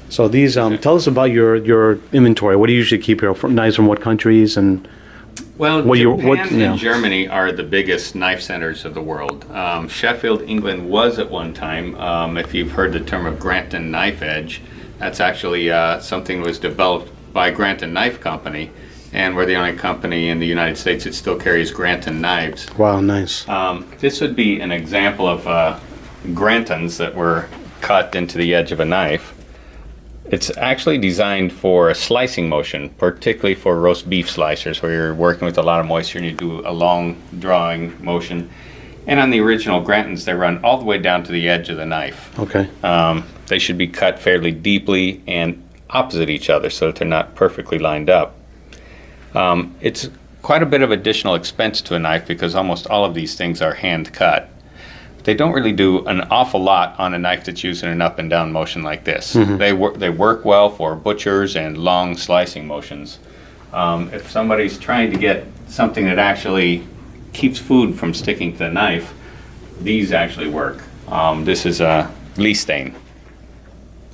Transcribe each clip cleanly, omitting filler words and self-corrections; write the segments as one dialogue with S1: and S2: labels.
S1: So these, tell us about your inventory. What do you usually keep here? Knives from what countries and
S2: Well,
S1: what
S2: Japan and Germany are the biggest knife centers of the world. Sheffield, England was at one time, if you've heard the term of Granton knife edge, that's actually something that was developed by Granton Knife Company, and we're the only company in the United States that still carries Granton knives.
S1: Wow, nice.
S2: This would be an example of Grantons that were cut into the edge of a knife. It's actually designed for a slicing motion, particularly for roast beef slicers, where you're working with a lot of moisture and you do a long drawing motion. And on the original Grantons, they run all the way down to the edge of the knife.
S1: Okay.
S2: They should be cut fairly deeply and opposite each other so that they're not perfectly lined up. It's quite a bit of additional expense to a knife because almost all of these things are hand cut. They don't really do an awful lot on a knife that's used in an up and down motion like this. They work well for butchers and long slicing motions. If somebody's trying to get something that actually keeps food from sticking to the knife, these actually work. This is a Lee stain.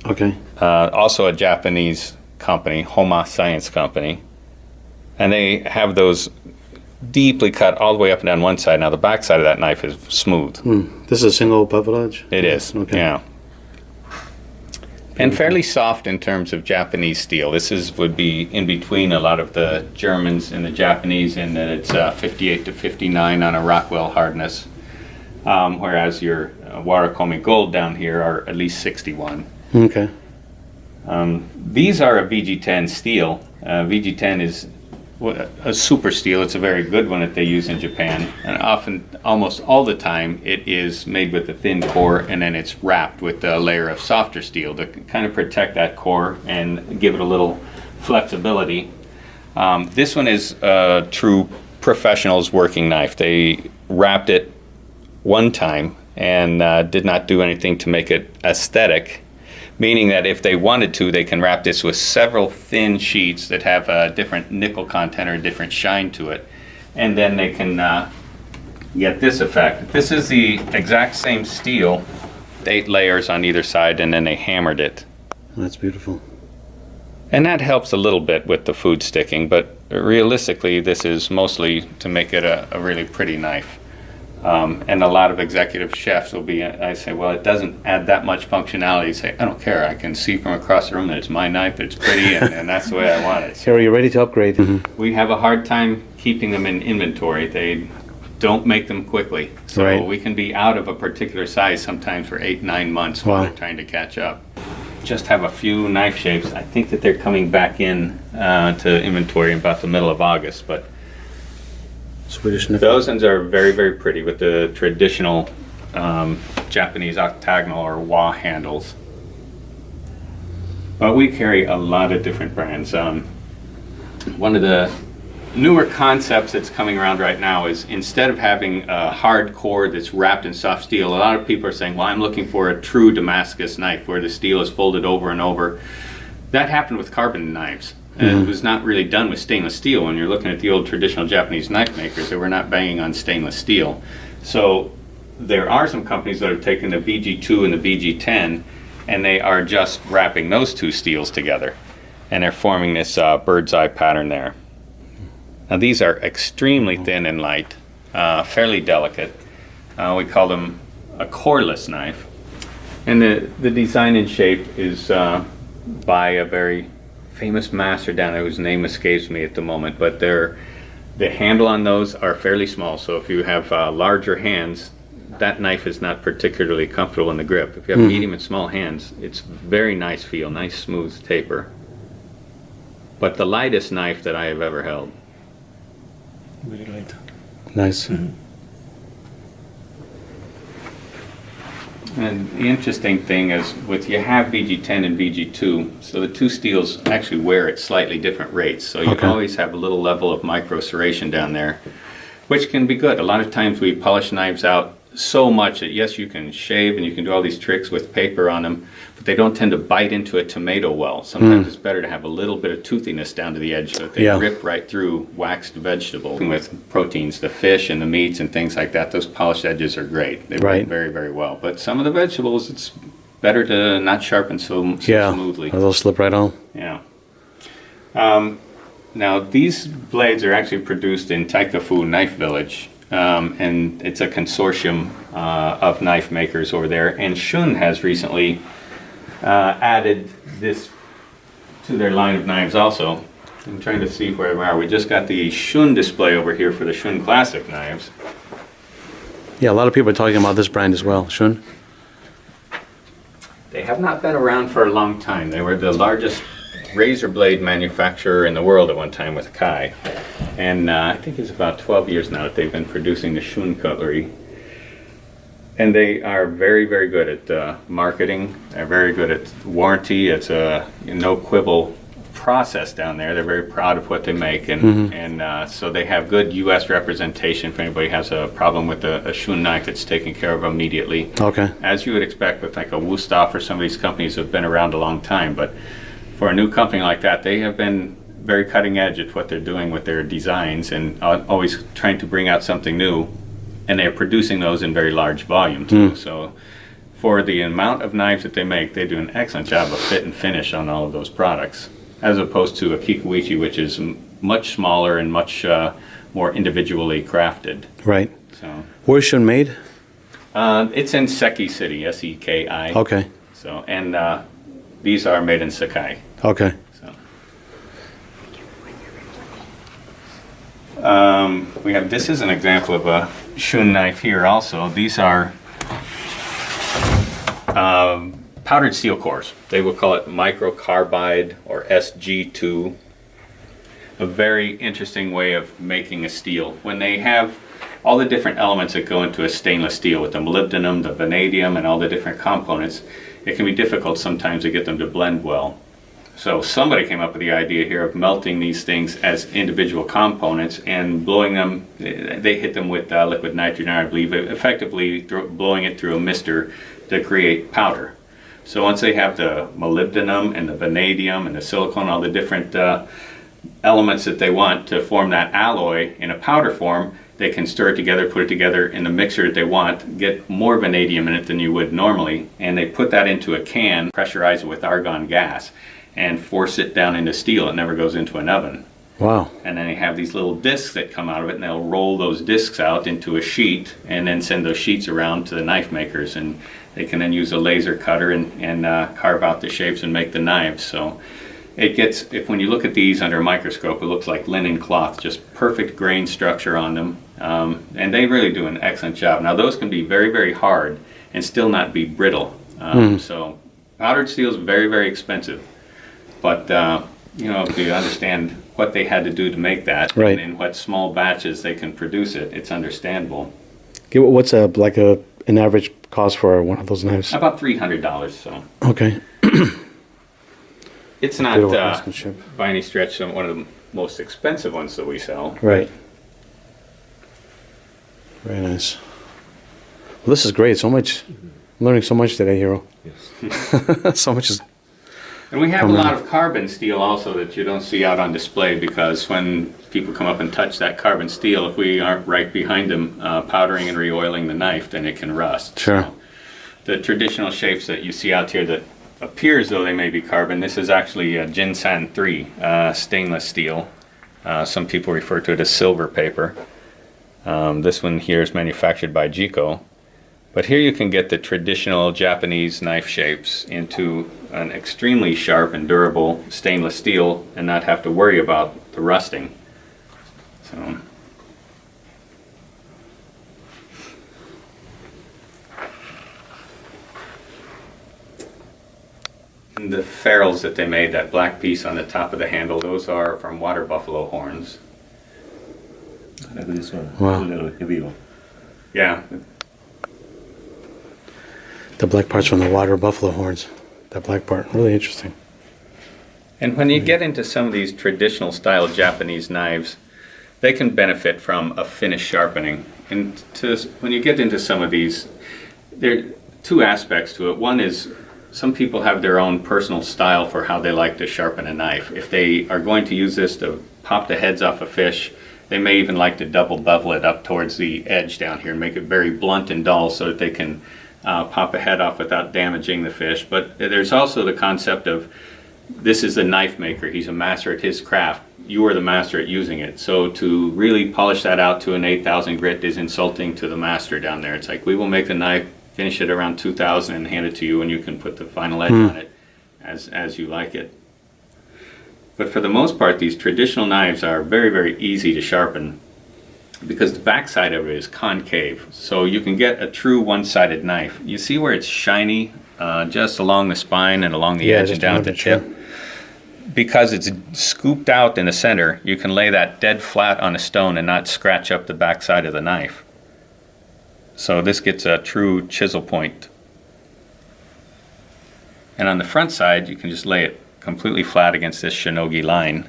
S1: Okay.
S2: Also a Japanese company, Homa Science Company, and they have those deeply cut all the way up and down one side. Now the back side of that knife is smooth.
S1: This is a single bevel edge?
S2: It is,
S1: okay.
S2: Yeah. And fairly soft in terms of Japanese steel. Would be in between a lot of the Germans and the Japanese in that it's 58 to 59 on a Rockwell hardness, whereas your Warakome Gold down here are at least 61.
S1: Okay.
S2: These are a VG10 steel. VG10 is a super steel. It's a very good one that they use in Japan, and often, almost all the time, it is made with a thin core and then it's wrapped with a layer of softer steel to kind of protect that core and give it a little flexibility. This one is a true professional's working knife. They wrapped it one time and did not do anything to make it aesthetic, meaning that if they wanted to, they can wrap this with several thin sheets that have a different nickel content or a different shine to it, and then they can get this effect. This is the exact same steel, 8 layers on either side, and then they hammered it.
S1: That's beautiful.
S2: And that helps a little bit with the food sticking, but realistically this is mostly to make it a really pretty knife. And a lot of executive chefs will be, I say, well, it doesn't add that much functionality. You say, I don't care. I can see from across the room that it's my knife, it's pretty, and that's the way I want it.
S1: Hiro, you're ready to upgrade.
S2: We have a hard time keeping them in inventory. They don't make them quickly. So we can be out of a particular size sometimes for 8-9 months while they're trying to catch up. Just have a few knife shapes. I think that they're coming back in to inventory in about the middle of August, but
S1: Swedish nickel.
S2: those ones are very, very pretty with the traditional Japanese octagonal or wa handles. But we carry a lot of different brands. One of the newer concepts that's coming around right now is instead of having a hard core that's wrapped in soft steel, a lot of people are saying, well, I'm looking for a true Damascus knife where the steel is folded over and over. That happened with carbon knives. And it was not really done with stainless steel. When you're looking at the old traditional Japanese knife makers, they were not banging on stainless steel. So there are some companies that have taken the VG2 and the VG10 and they are just wrapping those two steels together. And they're forming this bird's eye pattern there. Now these are extremely thin and light, fairly delicate. We call them a coreless knife. And the design and shape is by a very famous master down there whose name escapes me at the moment, but the handle on those are fairly small, so if you have larger hands, that knife is not particularly comfortable in the grip. If you have medium and small hands, it's very nice feel, nice smooth taper. But the lightest knife that I have ever held.
S3: Very light.
S1: Nice.
S2: And the interesting thing is, you have VG10 and VG2, so the two steels actually wear at slightly different rates. So you can always have a little level of micro serration down there, which can be good. A lot of times we polish knives out so much that yes, you can shave and you can do all these tricks with paper on them, but they don't tend to bite into a tomato well. Sometimes it's better to have a little bit of toothiness down to the edge so that they rip right through waxed vegetable. With proteins, the fish and the meats and things like that, those polished edges are great. They work very, very well. But some of the vegetables, it's better to not sharpen so smoothly.
S1: Or they'll slip right on.
S2: Yeah. Now, these blades are actually produced in Taikafu Knife Village, and it's a consortium of knife makers over there. And Shun has recently added this to their line of knives also. I'm trying to see where we are. We just got the Shun display over here for the Shun Classic knives.
S1: Yeah, a lot of people are talking about this brand as well, Shun.
S2: They have not been around for a long time. They were the largest razor blade manufacturer in the world at one time with Kai. And I think it's about 12 years now that they've been producing the Shun cutlery. And they are very, very good at marketing. They're very good at warranty. It's a no quibble process down there. They're very proud of what they make. And so they have good U.S. representation. If anybody has a problem with a Shun knife, it's taken care of immediately.
S1: Okay.
S2: As you would expect with like a Wüsthof or some of these companies that have been around a long time. But for a new company like that, they have been very cutting edge at what they're doing with their designs and always trying to bring out something new. And they're producing those in very large volume too. So for the amount of knives that they make, they do an excellent job of fit and finish on all of those products, as opposed to a Kikuichi, which is much smaller and much more individually crafted.
S1: Right.
S2: So
S1: Where's Shun made?
S2: it's in Seki City, Sekai.
S1: Okay.
S2: So and these are made in Sakai.
S1: Okay.
S2: We have, this is an example of a Shun knife here also. These are powdered steel cores. They will call it microcarbide or SG2. A very interesting way of making a steel. When they have all the different elements that go into a stainless steel with the molybdenum, the vanadium, and all the different components, it can be difficult sometimes to get them to blend well. So somebody came up with the idea here of melting these things as individual components and blowing them. They hit them with liquid nitrogen, I believe, effectively blowing it through a mister to create powder. So once they have the molybdenum and the vanadium and the silicon, all the different elements that they want to form that alloy in a powder form, they can stir it together, put it together in the mixer that they want, get more vanadium in it than you would normally, and they put that into a can, pressurize it with argon gas, and force it down into steel. It never goes into an oven.
S1: Wow.
S2: And then they have these little discs that come out of it, and they'll roll those discs out into a sheet and then send those sheets around to the knife makers, and they can then use a laser cutter and carve out the shapes and make the knives. So it gets, when you look at these under a microscope, it looks like linen cloth, just perfect grain structure on them. And they really do an excellent job. Now those can be very, very hard and still not be brittle. So powdered steel is very, very expensive. But, you know, if you understand what they had to do to make that,
S1: right,
S2: and in what small batches they can produce it, it's understandable.
S1: What's an average cost for one of those knives?
S2: About $300. So
S1: okay.
S2: It's not
S1: craftsmanship.
S2: by any stretch one of the most expensive ones that we sell.
S1: Right. Very nice. Well, this is great. So much. I'm learning so much today, Hiro.
S3: Yes.
S1: So much is.
S2: And we have a lot of carbon steel also that you don't see out on display, because when people come up and touch that carbon steel, if we aren't right behind them powdering and re-oiling the knife, then it can rust.
S1: Sure.
S2: So the traditional shapes that you see out here that appear as though they may be carbon, this is actually a Jinsan 3 stainless steel. Some people refer to it as silver paper. This one here is manufactured by Jiko. But here you can get the traditional Japanese knife shapes into an extremely sharp and durable stainless steel and not have to worry about the rusting. So and the ferrules that they made, that black piece on the top of the handle, those are from water buffalo horns.
S3: Like this one.
S1: Wow.
S3: A little heavy one.
S2: Yeah.
S1: The black part's from the water buffalo horns. That black part. Really interesting.
S2: And when you get into some of these traditional style Japanese knives, they can benefit from a finish sharpening. And when you get into some of these, there are two aspects to it. One is some people have their own personal style for how they like to sharpen a knife. If they are going to use this to pop the heads off a fish, they may even like to double bevel it up towards the edge down here and make it very blunt and dull so that they can pop a head off without damaging the fish. But there's also the concept of this is the knife maker. He's a master at his craft. You are the master at using it. So to really polish that out to an 8,000 grit is insulting to the master down there. It's like, we will make the knife, finish it around 2,000 and hand it to you, and you can put the final edge on it as you like it. But for the most part, these traditional knives are very, very easy to sharpen because the backside of it is concave. So you can get a true one-sided knife. You see where it's shiny just along the spine and along the edge and down at the tip? Because it's scooped out in the center, you can lay that dead flat on a stone and not scratch up the backside of the knife. So this gets a true chisel point. And on the front side, you can just lay it completely flat against this shinogi line.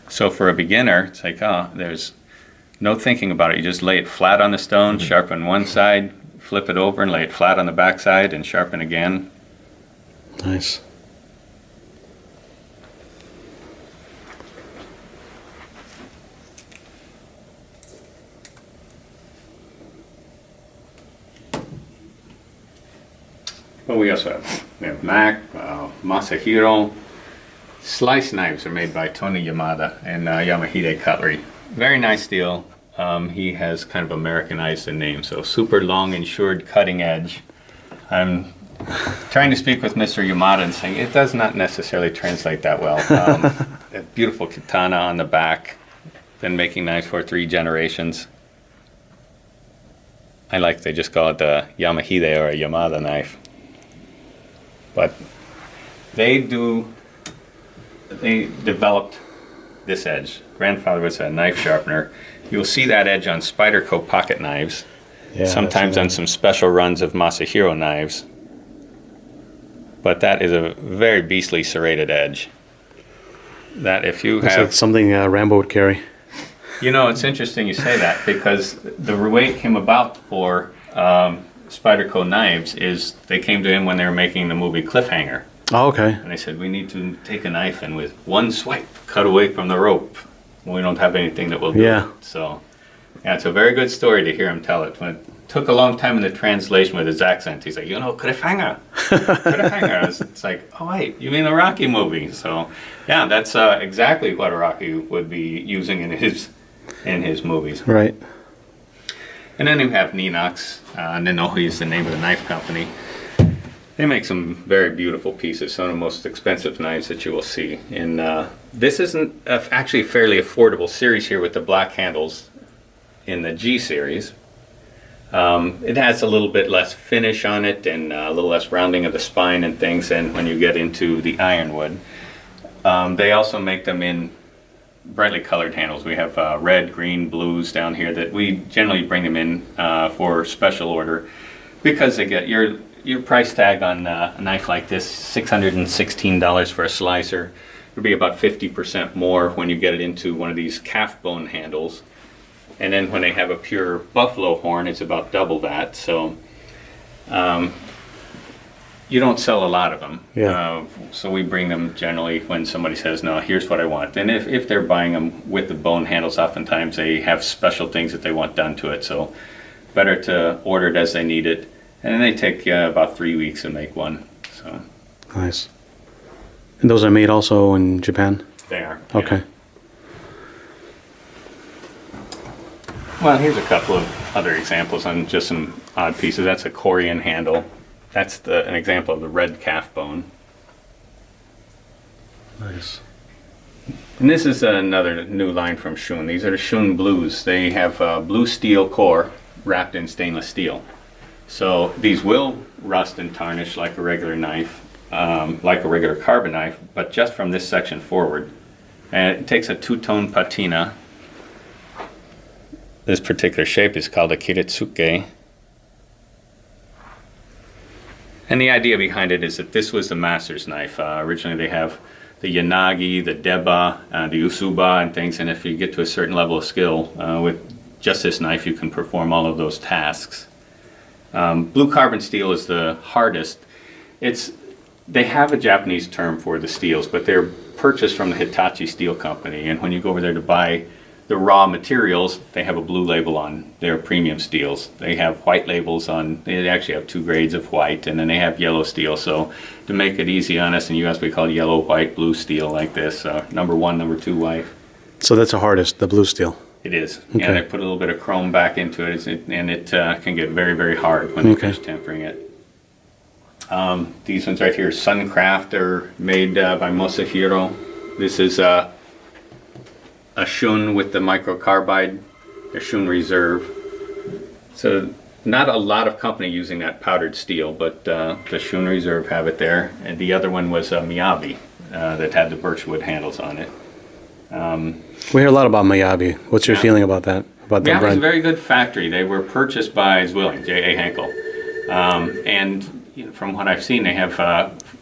S2: So for a beginner, it's like, oh, there's no thinking about it. You just lay it flat on the stone, sharpen one side, flip it over and lay it flat on the back side and sharpen again.
S1: Nice.
S2: Well, we also have Mac, Masahiro. Slice knives are made by Tony Yamada and Yamahide Cutlery. Very nice deal. He has kind of Americanized the name, so super long insured cutting edge. I'm trying to speak with Mr. Yamada and saying it does not necessarily translate that well. A beautiful katana on the back. Been making knives for 3 generations. I like they just call it a Yamahide or a Yamada knife. But they developed this edge. Grandfather was a knife sharpener. You'll see that edge on Spyderco pocket knives, sometimes on some special runs of Masahiro knives. But that is a very beastly serrated edge. That if you
S1: Looks
S2: have
S1: like something Rambo would carry.
S2: You know, it's interesting you say that because the way it came about for Spyderco knives is they came to him when they were making the movie Cliffhanger.
S1: Oh, okay.
S2: And they said, we need to take a knife and with one swipe, cut away from the rope. We don't have anything that will do it. So, yeah, it's a very good story to hear him tell it. When it took a long time in the translation with his accent, he's like, Cliffhanger. Cliffhanger. It's like, oh, wait, you mean the Rocky movie? So, yeah, that's exactly what Rocky would be using in his movies.
S1: Right.
S2: And then you have Nenox. Nenox is the name of the knife company. They make some very beautiful pieces, some of the most expensive knives that you will see. And this isn't actually a fairly affordable series here with the black handles in the G series. It has a little bit less finish on it and a little less rounding of the spine and things than when you get into the ironwood. They also make them in brightly colored handles. We have red, green, blues down here that we generally bring them in for special order because they get your price tag on a knife like this, $616 for a slicer. It'll be about 50% more when you get it into one of these calf bone handles. And then when they have a pure buffalo horn, it's about double that. So you don't sell a lot of them. So we bring them generally when somebody says, no, here's what I want. And if they're buying them with the bone handles, oftentimes they have special things that they want done to it. So better to order it as they need it. And then they take about 3 weeks to make one. So
S1: nice. And those are made also in Japan?
S2: They are.
S1: Okay.
S2: Yeah. Well, here's a couple of other examples on just some odd pieces. That's a Korean handle. That's an example of the red calf bone.
S1: Nice.
S2: And this is another new line from Shun. These are the Shun Blues. They have a blue steel core wrapped in stainless steel. So these will rust and tarnish like a regular knife, like a regular carbon knife, but just from this section forward. And it takes a two-tone patina. This particular shape is called a kiritsuke. And the idea behind it is that this was the master's knife. Originally they have the yanagi, the deba, the usuba and things, and if you get to a certain level of skill with just this knife you can perform all of those tasks. Blue carbon steel is the hardest. They have a Japanese term for the steels, but they're purchased from the Hitachi Steel Company, and when you go over there to buy the raw materials, they have a blue label on their premium steels. They have white labels on, they actually have 2 grades of white, and then they have yellow steel. So to make it easy on us in the US, we call it yellow, white, blue steel like this. Number 1, number 2 white.
S1: So that's the hardest, the blue steel.
S2: It is.
S1: Okay.
S2: And I put a little bit of chrome back into it, and it can get very, very hard when you finish tempering it. These ones right here, Suncraft, are made by Masahiro. This is a Shun with the microcarbide, a Shun Reserve. So not a lot of company using that powdered steel, but the Shun Reserve have it there. And the other one was a Miyabi that had the birchwood handles on it.
S1: We hear a lot about Miyabi. What's your feeling about that? About that
S2: Miyabi's a
S1: brand?
S2: very good factory. They were purchased by Zwilling, J.A. Henkel. And from what I've seen, they have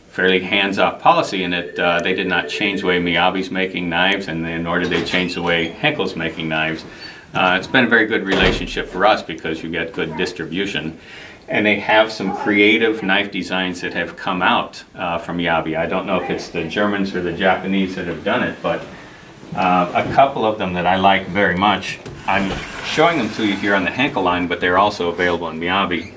S2: fairly hands-off policy in that they did not change the way Miyabi's making knives, and then nor did they change the way Henkel's making knives. It's been a very good relationship for us because you get good distribution. And they have some creative knife designs that have come out from Miyabi. I don't know if it's the Germans or the Japanese that have done it, but a couple of them that I like very much. I'm showing them to you here on the Henkel line, but they're also available in Miyabi.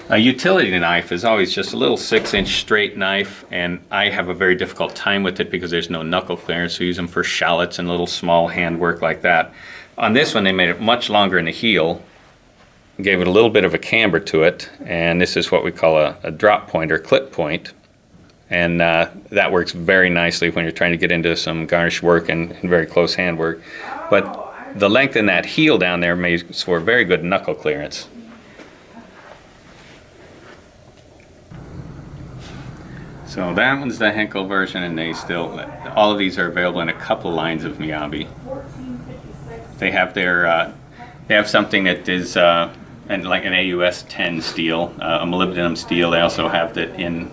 S2: A utility knife is always just a little 6-inch straight knife, and I have a very difficult time with it because there's no knuckle clearance. We use them for shallots and little small handwork like that. On this one, they made it much longer in the heel, gave it a little bit of a camber to it, and this is what we call a drop point or clip point. And that works very nicely when you're trying to get into some garnish work and very close handwork. But the length in that heel down there makes for very good knuckle clearance. So that one's the Henkel version, and all of these are available in a couple of lines of Miyabi. They have they have something that is like an AUS 10 steel, a molybdenum steel. They also have that in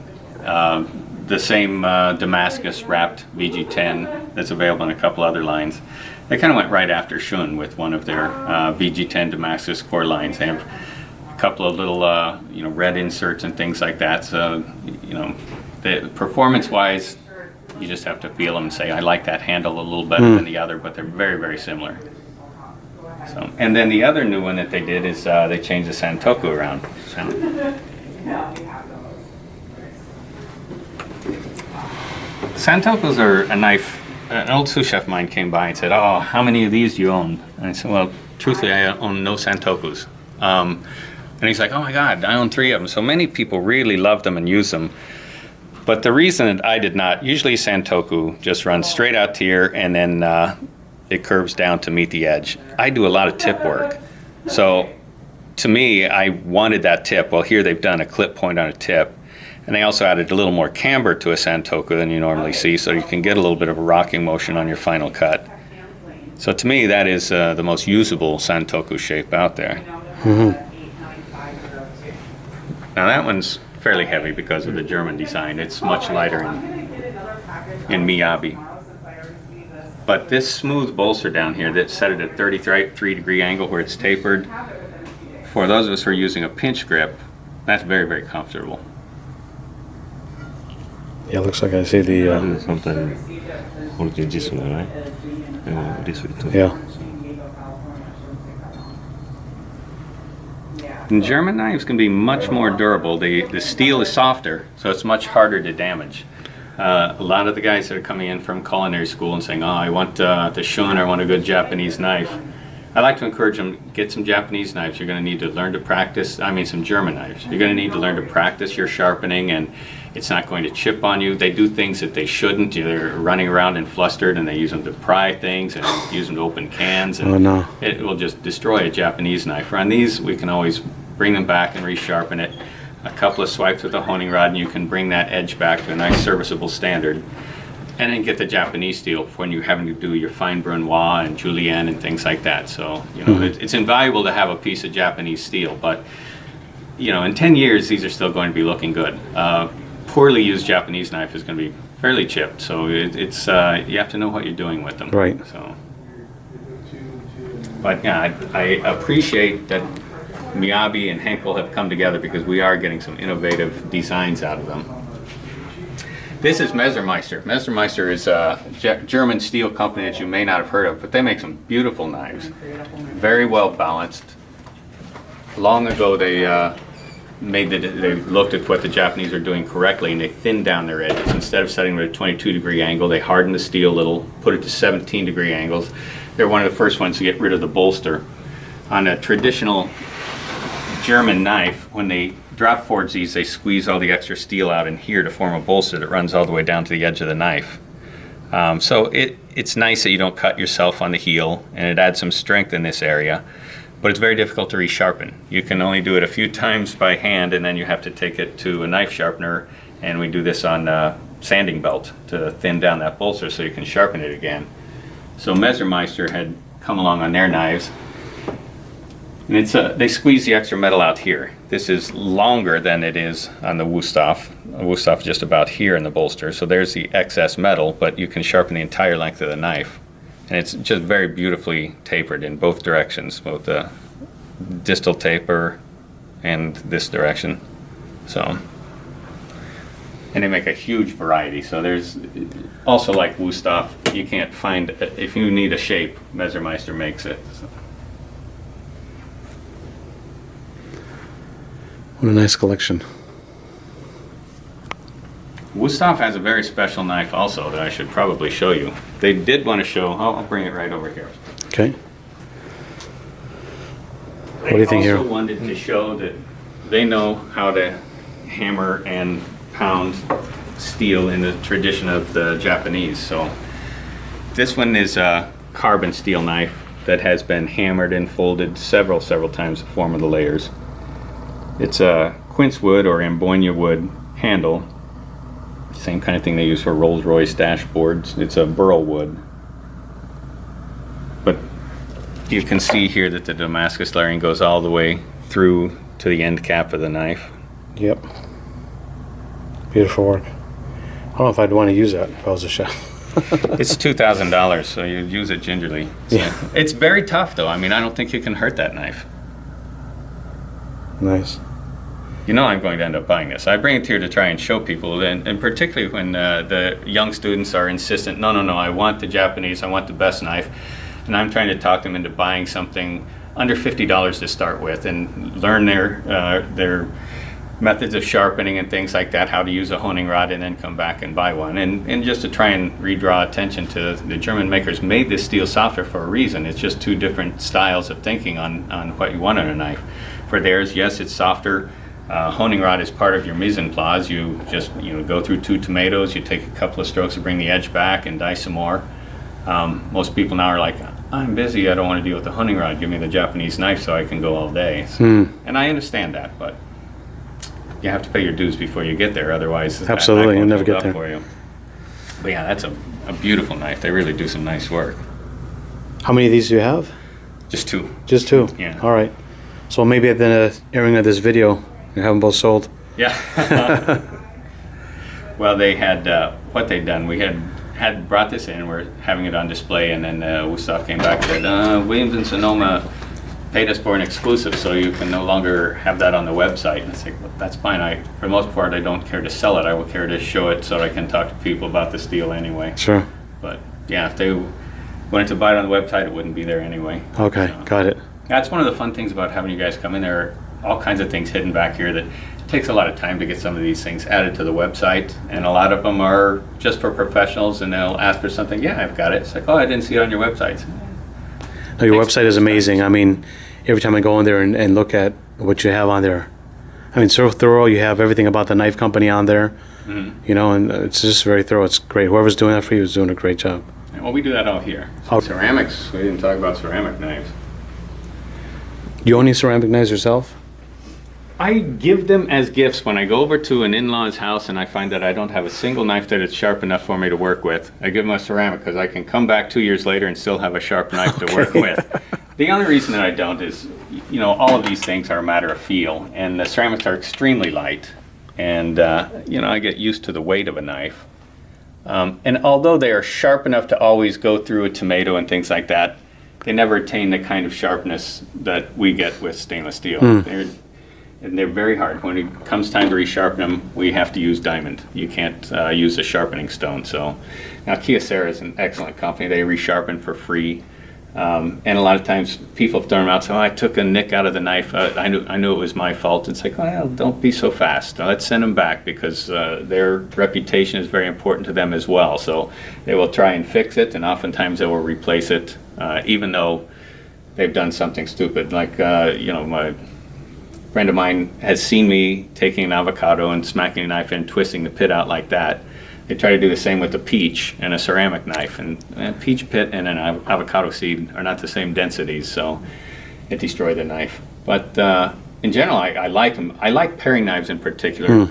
S2: the same Damascus wrapped VG10 that's available in a couple other lines. They kind of went right after Shun with one of their VG10 Damascus core lines. They have a couple of little red inserts and things like that. So performance-wise, you just have to feel them and say, I like that handle a little better than the other, but they're very, very similar. So, and then the other new one that they did is they changed the santoku around. Santokus are a knife. An old sous chef of mine came by and said, "Oh, how many of these do you own?" And I said, "Well, truthfully, I own no santokus." And he's like, "Oh my God, I own 3 of them." So many people really love them and use them. But the reason that I did not, usually santoku just runs straight out to here and then it curves down to meet the edge. I do a lot of tip work. So to me, I wanted that tip. Well, here they've done a clip point on a tip. And they also added a little more camber to a santoku than you normally see, so you can get a little bit of a rocking motion on your final cut. So to me, that is the most usable santoku shape out there. Now that one's fairly heavy because of the German design. It's much lighter in Miyabi. But this smooth bolster down here that's set at a 33-degree angle where it's tapered, for those of us who are using a pinch grip, that's very, very comfortable.
S1: Yeah, looks like I see the.
S3: Sometimes holding this one, right? And this way too.
S1: Yeah.
S2: And German knives can be much more durable. The steel is softer, so it's much harder to damage. A lot of the guys that are coming in from culinary school and saying, "Oh, I want the Shun, or I want a good Japanese knife," I like to encourage them, get some Japanese knives. You're going to need to learn to practice, some German knives. You're going to need to learn to practice your sharpening, and it's not going to chip on you. They do things that they shouldn't. They're running around and flustered, and they use them to pry things and use them to open cans. And
S1: Oh, no.
S2: It will just destroy a Japanese knife. On these, we can always bring them back and resharpen it. A couple of swipes with a honing rod, and you can bring that edge back to a nice serviceable standard. And then get the Japanese steel for when you're having to do your fine brunoise and julienne and things like that. So, it's invaluable to have a piece of Japanese steel, but, in 10 years, these are still going to be looking good. Poorly used Japanese knife is going to be fairly chipped, so it's you have to know what you're doing with them.
S1: Right.
S2: So, but yeah, I appreciate that Miyabi and Henkel have come together because we are getting some innovative designs out of them. This is Messermeister. Messermeister is a German steel company that you may not have heard of, but they make some beautiful knives. Very well balanced. Long ago they they looked at what the Japanese are doing correctly, and they thinned down their edges. Instead of setting at a 22-degree angle, they hardened the steel a little, put it to 17-degree angles. They're one of the first ones to get rid of the bolster. On a traditional German knife, when they drop forge these, they squeeze all the extra steel out in here to form a bolster that runs all the way down to the edge of the knife. So it's nice that you don't cut yourself on the heel, and it adds some strength in this area. But it's very difficult to resharpen. You can only do it a few times by hand, and then you have to take it to a knife sharpener, and we do this on a sanding belt to thin down that bolster so you can sharpen it again. So Messermeister had come along on their knives, and they squeeze the extra metal out here. This is longer than it is on the Wüsthof. Wüsthof is just about here in the bolster, so there's the excess metal, but you can sharpen the entire length of the knife. And it's just very beautifully tapered in both directions, both the distal taper and this direction. So, and they make a huge variety. So there's also, like Wüsthof, you can't find, if you need a shape, Messermeister makes it. So.
S1: What a nice collection.
S2: Wüsthof has a very special knife also that I should probably show you. They did want to show, I'll bring it right over here.
S1: Okay. What do you think,
S2: Hiro? They
S1: Hiro?
S2: also wanted to show that they know how to hammer and pound steel in the tradition of the Japanese. So this one is a carbon steel knife that has been hammered and folded several times to form of the layers. It's a quince wood or ambonia wood handle. Same kind of thing they use for Rolls-Royce dashboards. It's a burl wood. But you can see here that the Damascus layering goes all the way through to the end cap of the knife.
S1: Yep. Beautiful work. I don't know if I'd want to use that if I was a chef.
S2: It's $2,000, so you use it gingerly. So
S1: Yeah.
S2: It's very tough, though. I mean, I don't think you can hurt that knife.
S1: Nice.
S2: You know I'm going to end up buying this. I bring it here to try and show people, and particularly when the young students are insistent, no, I want the Japanese, I want the best knife. And I'm trying to talk them into buying something under $50 to start with and learn their methods of sharpening and things like that, how to use a honing rod, and then come back and buy one. And just to try and redraw attention to the German makers made this steel softer for a reason. It's just two different styles of thinking on what you want on a knife. For theirs, yes, it's softer. Honing rod is part of your mise en place. You just go through 2 tomatoes, you take a couple of strokes to bring the edge back and dice some more. Most people now are like, I'm busy, I don't want to deal with the honing rod, give me the Japanese knife so I can go all day. So, and I understand that, but you have to pay your dues before you get there, otherwise
S1: Absolutely, you'll never get
S2: there. For you. But yeah, that's a beautiful knife. They really do some nice work.
S1: How many of these do you have?
S2: Just 2.
S1: Just 2?
S2: Yeah.
S1: All right. So maybe at the airing of this video, you have them both sold.
S2: Yeah. Well, they had what they'd done. We had brought this in. We're having it on display, and then Wüsthof came back and said, Williams and Sonoma paid us for an exclusive, so you can no longer have that on the website. And I said, well, that's fine. For the most part, I don't care to sell it. I will care to show it so I can talk to people about the steel anyway.
S1: Sure.
S2: But yeah, if they wanted to buy it on the website, it wouldn't be there anyway.
S1: Okay,
S2: So,
S1: got it.
S2: that's one of the fun things about having you guys come in. There are all kinds of things hidden back here that it takes a lot of time to get some of these things added to the website, and a lot of them are just for professionals, and they'll ask for something. Yeah, I've got it. It's like, oh, I didn't see it on your website.
S1: No, your
S2: Thanks.
S1: website is amazing. I mean, every time I go in there and look at what you have on there, I mean, so thorough. You have everything about the knife company on there, and it's just very thorough. It's great. Whoever's doing that for you is doing a great job.
S2: Well, we do that all here.
S1: Oh.
S2: Ceramics, we didn't talk about ceramic knives.
S1: You own any ceramic knives yourself?
S2: I give them as gifts when I go over to an in-law's house and I find that I don't have a single knife that is sharp enough for me to work with. I give them a ceramic because I can come back 2 years later and still have a sharp knife to work with. The only reason that I don't is, all of these things are a matter of feel, and the ceramics are extremely light, and I get used to the weight of a knife. And although they are sharp enough to always go through a tomato and things like that, they never attain the kind of sharpness that we get with stainless steel. and they're very hard. When it comes time to resharpen them, we have to use diamond. You can't use a sharpening stone. So now Kyocera is an excellent company. They resharpen for free. And a lot of times people throw them out. So I took a nick out of the knife. I knew it was my fault. It's like, well, don't be so fast. Now, let's send them back because their reputation is very important to them as well. So they will try and fix it, and oftentimes they will replace it, even though they've done something stupid. Like my friend of mine has seen me taking an avocado and smacking a knife in, twisting the pit out like that. They try to do the same with a peach and a ceramic knife, and a peach pit and an avocado seed are not the same densities, so it destroyed the knife. But in general, I like them. I like paring knives in particular,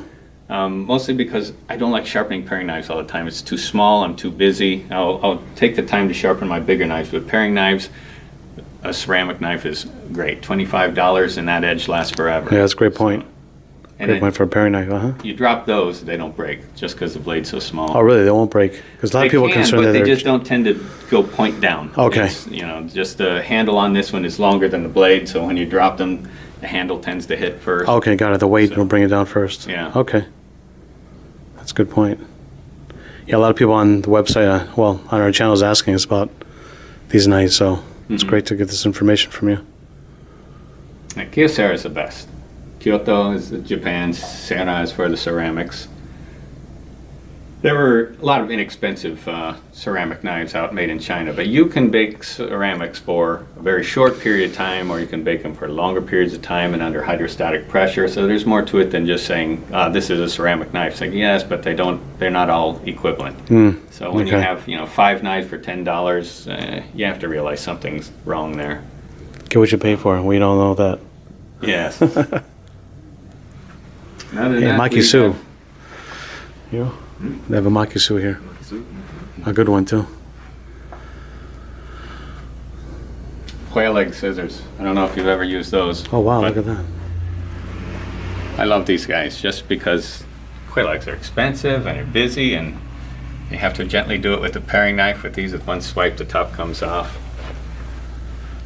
S2: mostly because I don't like sharpening paring knives all the time. It's too small, I'm too busy. I'll take the time to sharpen my bigger knives, but paring knives, a ceramic knife is great. $25 and that edge lasts forever.
S1: Yeah, that's a great point.
S2: And
S1: Great point for a paring knife,
S2: you drop those, they don't break just because the blade's so small.
S1: Oh, really? They won't break? Because a lot of people are concerned that
S2: they just don't tend to go point down.
S1: Okay.
S2: It's, just the handle on this one is longer than the blade, so when you drop them, the handle tends to hit first.
S1: Okay, got it. The weight will bring it down first.
S2: Yeah.
S1: Okay. That's a good point. Yeah, a lot of people on the website, on our channel is asking us about these knives, so it's great to get this information from you.
S2: Kyocera is the best. Kyoto is Japan's, Sera is for the ceramics. There were a lot of inexpensive ceramic knives out made in China, but you can bake ceramics for a very short period of time, or you can bake them for longer periods of time and under hydrostatic pressure. So there's more to it than just saying, this is a ceramic knife. It's like, yes, but they're not all equivalent. So when you have 5 knives for $10, you have to realize something's wrong there.
S1: Get what you pay for. We don't know that.
S2: Yes.
S1: Hey, Makisu. You? They have a Makisu here. A good one, too.
S2: Whale leg scissors. I don't know if you've ever used those.
S1: Oh, wow, look at that.
S2: I love these guys just because whale legs are expensive and they're busy, and you have to gently do it with a paring knife. With these, with one swipe, the top comes off.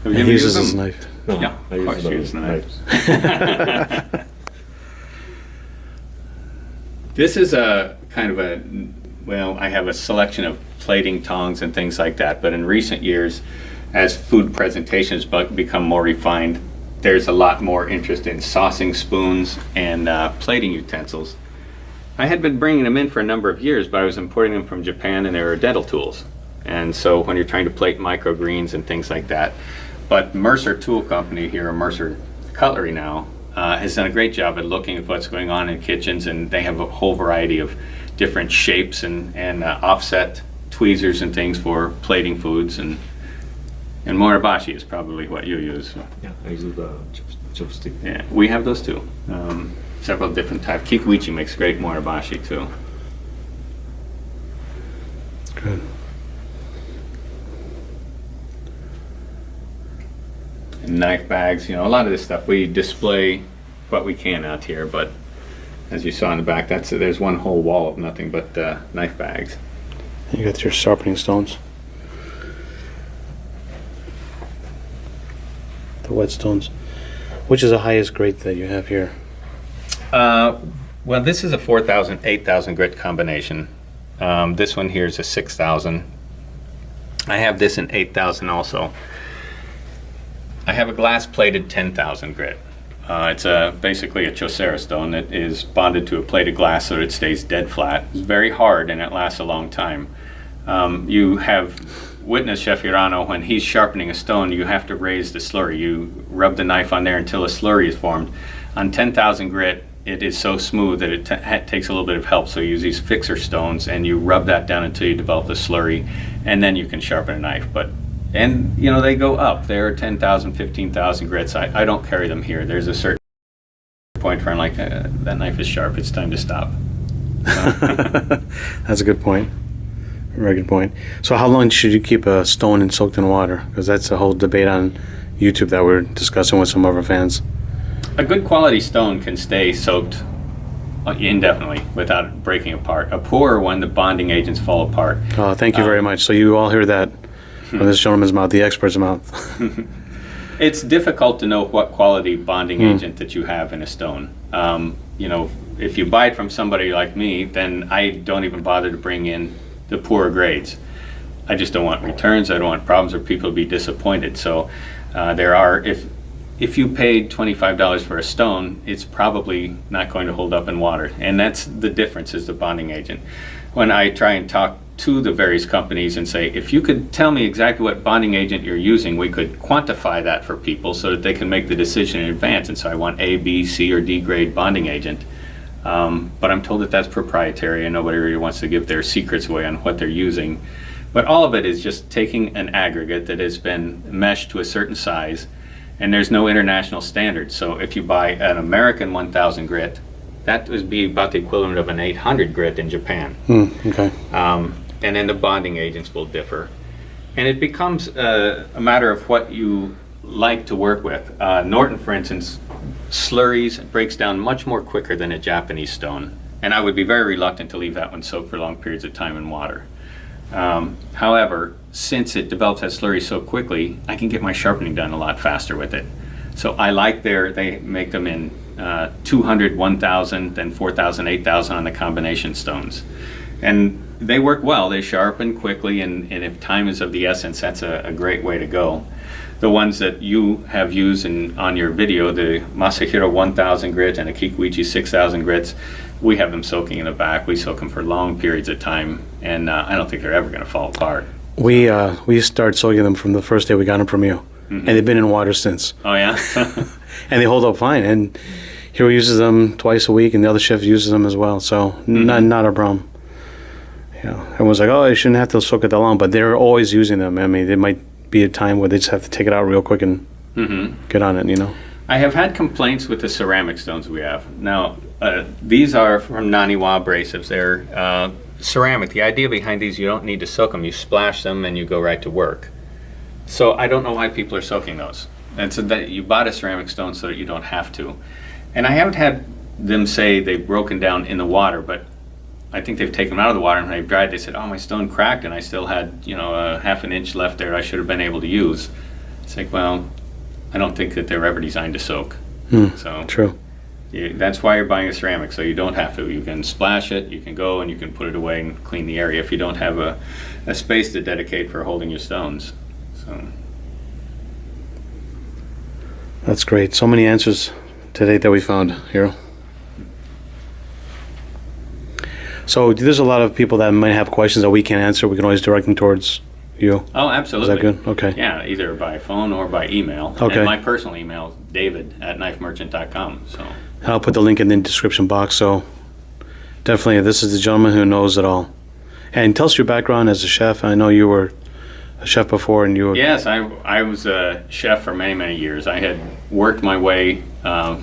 S2: Have you
S1: He
S2: ever
S1: uses
S2: used
S1: his
S2: them?
S1: knife.
S3: No,
S2: Yeah,
S3: I
S2: of course you use
S3: knives.
S2: This is a kind of I have a selection of plating tongs and things like that, but in recent years, as food presentations become more refined, there's a lot more interest in saucing spoons and plating utensils. I had been bringing them in for a number of years, but I was importing them from Japan, and they were dental tools. And so when you're trying to plate microgreens and things like that, but Mercer Tool Company here, Mercer Cutlery now, has done a great job at looking at what's going on in kitchens, and they have a whole variety of different shapes and offset tweezers and things for plating foods, and Moribashi is probably what you use.
S3: Yeah, I use the chopstick.
S2: Yeah, we have those too. Several different types. Kikuichi makes great Moribashi too.
S1: Good.
S2: And knife bags, a lot of this stuff we display what we can out here, but as you saw in the back, there's one whole wall of nothing but knife bags.
S1: You got your sharpening stones. The whetstones. Which is the highest grade that you have here?
S2: Well, this is a 4,000, 8,000 grit combination. This one here is a 6,000. I have this in 8,000 also. I have a glass plated 10,000 grit. It's basically a Kyocera stone that is bonded to a plate of glass so that it stays dead flat. It's very hard and it lasts a long time. You have witnessed Chef Hirano when he's sharpening a stone, you have to raise the slurry. You rub the knife on there until a slurry is formed. On 10,000 grit, it is so smooth that it takes a little bit of help. So you use these fixer stones and you rub that down until you develop the slurry, and then you can sharpen a knife. And they go up. They're 10,000, 15,000 grits. I don't carry them here. There's a certain point where I'm like, that knife is sharp. It's time to stop.
S1: That's a good point. Very good point. So how long should you keep a stone soaked in water? Because that's a whole debate on YouTube that we're discussing with some of our fans.
S2: A good quality stone can stay soaked indefinitely without breaking apart. A poor one, the bonding agents fall apart.
S1: Thank you very much. So you all hear that from this gentleman's mouth, the expert's mouth.
S2: It's difficult to know what quality bonding agent that you have in a stone. You know, if you buy it from somebody like me, then I don't even bother to bring in the poorer grades. I just don't want returns. I don't want problems or people to be disappointed. So there are, if you paid $25 for a stone, it's probably not going to hold up in water. And that's the difference, is the bonding agent. When I try and talk to the various companies and say, if you could tell me exactly what bonding agent you're using, we could quantify that for people so that they can make the decision in advance. And so I want A, B, C, or D grade bonding agent. But I'm told that that's proprietary and nobody really wants to give their secrets away on what they're using. But all of it is just taking an aggregate that has been meshed to a certain size, and there's no international standard. So if you buy an American 1000 grit, that would be about the equivalent of an 800 grit in Japan.
S1: Okay.
S2: And then the bonding agents will differ. And it becomes a matter of what you like to work with. Norton, for instance, slurries breaks down much more quicker than a Japanese stone. And I would be very reluctant to leave that one soaked for long periods of time in water. However, since it develops that slurry so quickly, I can get my sharpening done a lot faster with it. So I like they make them in 200, 1000, then 4000, 8000 on the combination stones. And they work well, they sharpen quickly, and if time is of the essence, that's a great way to go. The ones that you have used on your video, the Masahiro 1000 grit and a Kikuichi 6000 grits, we have them soaking in the back. We soak them for long periods of time, and I don't think they're ever going to fall apart.
S1: We started soaking them from the first day we got them from you, and they've been in water since.
S2: Oh yeah?
S1: And they hold up fine. And Hiro uses them twice a week, and the other chef uses them as well. So not a problem. Yeah, everyone's like, oh, you shouldn't have to soak it that long, but they're always using them. I mean, there might be a time where they just have to take it out real quick and get on it, you know.
S2: I have had complaints with the ceramic stones we have. Now, these are from Naniwa abrasives. They're ceramic. The idea behind these, you don't need to soak them. You splash them and you go right to work. So I don't know why people are soaking those. And so that you bought a ceramic stone so that you don't have to. And I haven't had them say they've broken down in the water, but I think they've taken them out of the water, and when they've dried, they said, oh, my stone cracked and I still had, you know, a half an inch left there I should have been able to use. It's like, well, I don't think that they're ever designed to soak. So
S1: True.
S2: That's why you're buying a ceramic, so you don't have to. You can splash it, you can go and you can put it away and clean the area if you don't have a space to dedicate for holding your stones. So
S1: That's great. So many answers today that we found, Hiro. So there's a lot of people that might have questions that we can't answer. We can always direct them towards you.
S2: Oh, absolutely.
S1: Is that good? Okay.
S2: Yeah, either by phone or by email.
S1: Okay.
S2: And my personal email is david@knifemerchant.com. So
S1: I'll put the link in the description box. So definitely, this is the gentleman who knows it all. And tell us your background as a chef. I know you were a chef before, and you were...
S2: Yes, I was a chef for many, many years. I had worked my way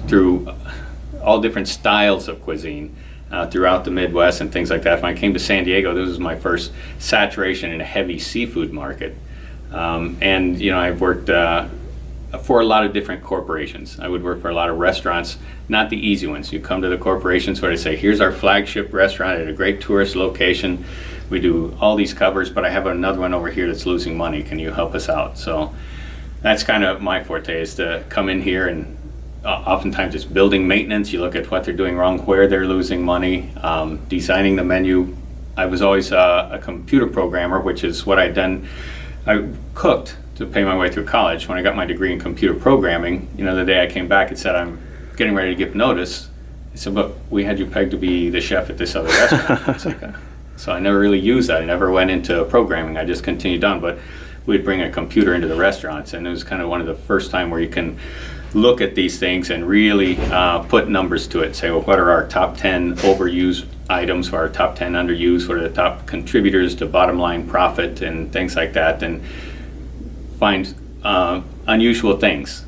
S2: through all different styles of cuisine throughout the Midwest and things like that. When I came to San Diego, this was my first saturation in a heavy seafood market. And, you know, I've worked for a lot of different corporations. I would work for a lot of restaurants, not the easy ones. You come to the corporations where they say, here's our flagship restaurant at a great tourist location. We do all these covers, but I have another one over here that's losing money. Can you help us out? So that's kind of my forte, is to come in here and oftentimes it's building maintenance. You look at what they're doing wrong, where they're losing money, designing the menu. I was always a computer programmer, which is what I'd done. I cooked to pay my way through college. When I got my degree in computer programming, you know, the day I came back and said, I'm getting ready to give notice. I said, but we had you pegged to be the chef at this other restaurant. It's like so I never really used that. I never went into programming. I just continued on, but we'd bring a computer into the restaurants, and it was kind of one of the first time where you can look at these things and really put numbers to it. Say, well, what are our top 10 overused items? What are our top 10 underused? What are the top contributors to bottom line profit and things like that? And find unusual things.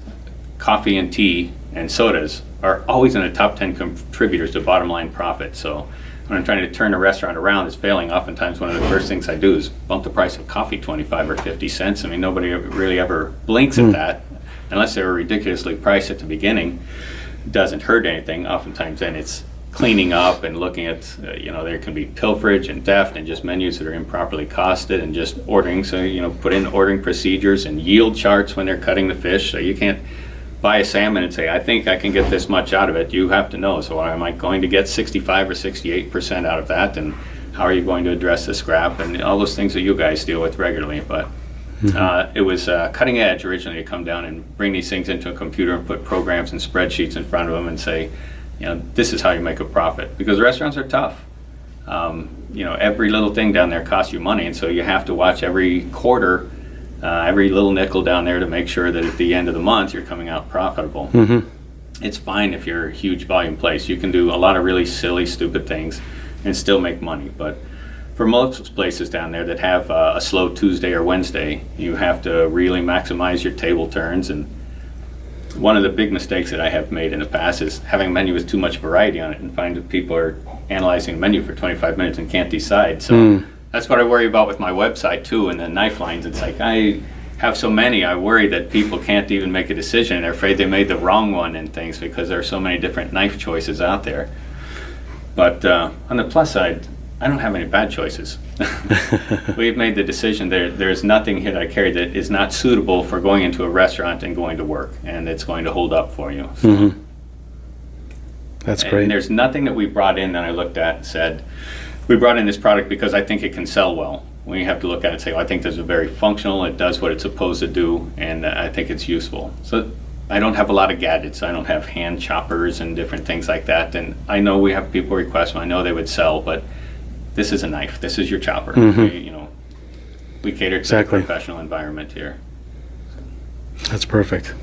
S2: Coffee and tea and sodas are always in the top 10 contributors to bottom line profit. So when I'm trying to turn a restaurant around that's failing, oftentimes one of the first things I do is bump the price of coffee 25 or 50 cents. I mean, nobody really ever blinks at that. Unless they were ridiculously priced at the beginning. It doesn't hurt anything. Oftentimes then it's cleaning up and looking at, there can be pilferage and theft and just menus that are improperly costed and just ordering. So, put in ordering procedures and yield charts when they're cutting the fish. So you can't buy a salmon and say, I think I can get this much out of it. You have to know. So am I going to get 65 or 68% out of that? And how are you going to address the scrap and all those things that you guys deal with regularly? But it was cutting edge originally to come down and bring these things into a computer and put programs and spreadsheets in front of them and say, this is how you make a profit. Because restaurants are tough. Every little thing down there costs you money, and so you have to watch every quarter, every little nickel down there to make sure that at the end of the month you're coming out profitable. It's fine if you're a huge volume place. You can do a lot of really silly, stupid things and still make money. But for most places down there that have a slow Tuesday or Wednesday, you have to really maximize your table turns. And one of the big mistakes that I have made in the past is having a menu with too much variety on it and find that people are analyzing a menu for 25 minutes and can't decide. So that's what I worry about with my website too, and the knife lines. It's like I have so many, I worry that people can't even make a decision. They're afraid they made the wrong one and things because there are so many different knife choices out there. But on the plus side, I don't have any bad choices. We've made the decision there's nothing here that I carry that is not suitable for going into a restaurant and going to work, and it's going to hold up for you. So.
S1: That's great.
S2: And there's nothing that we brought in that I looked at and said, we brought in this product because I think it can sell well. We have to look at it and say, well, I think this is very functional, it does what it's supposed to do, and I think it's useful. So I don't have a lot of gadgets. I don't have hand choppers and different things like that. And I know we have people request them. I know they would sell, but this is a knife. This is your chopper. We cater to a professional environment here.
S1: That's perfect.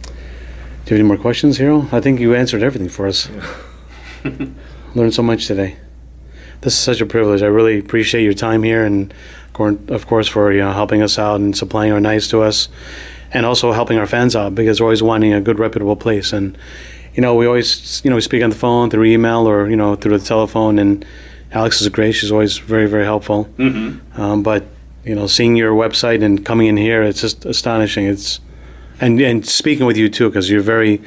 S1: Do you have any more questions, Hiro? I think you answered everything for us. Learned so much today. This is such a privilege. I really appreciate your time here, and of course for helping us out and supplying our knives to us, and also helping our fans out, because we're always wanting a good, reputable place. And we always speak on the phone, through email, or through the telephone. And Alex is great. She's always very, very helpful. But seeing your website and coming in here, it's just astonishing. And speaking with you too, because you're very,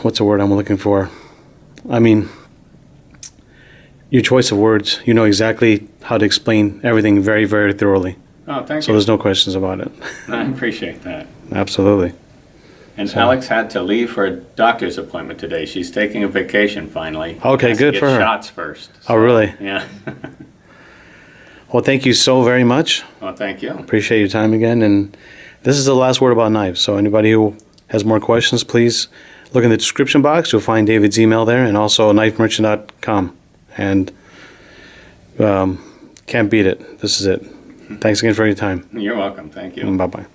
S1: what's the word I'm looking for? I mean, your choice of words, you know exactly how to explain everything very, very thoroughly.
S2: Oh, thank you.
S1: So there's no questions about it.
S2: I appreciate that.
S1: Absolutely.
S2: And Alex had to leave for a doctor's appointment today. She's taking a vacation finally.
S1: Okay, good for her.
S2: Shots first.
S1: So, oh, really?
S2: Yeah.
S1: Well, thank you so very much.
S2: Well, thank you.
S1: Appreciate your time again. And this is the last word about knives. So anybody who has more questions, please look in the description box. You'll find David's email there, and also knifemerchant.com. And can't beat it. This is it. Thanks again for your time.
S2: You're welcome. Thank you.
S1: Bye-bye.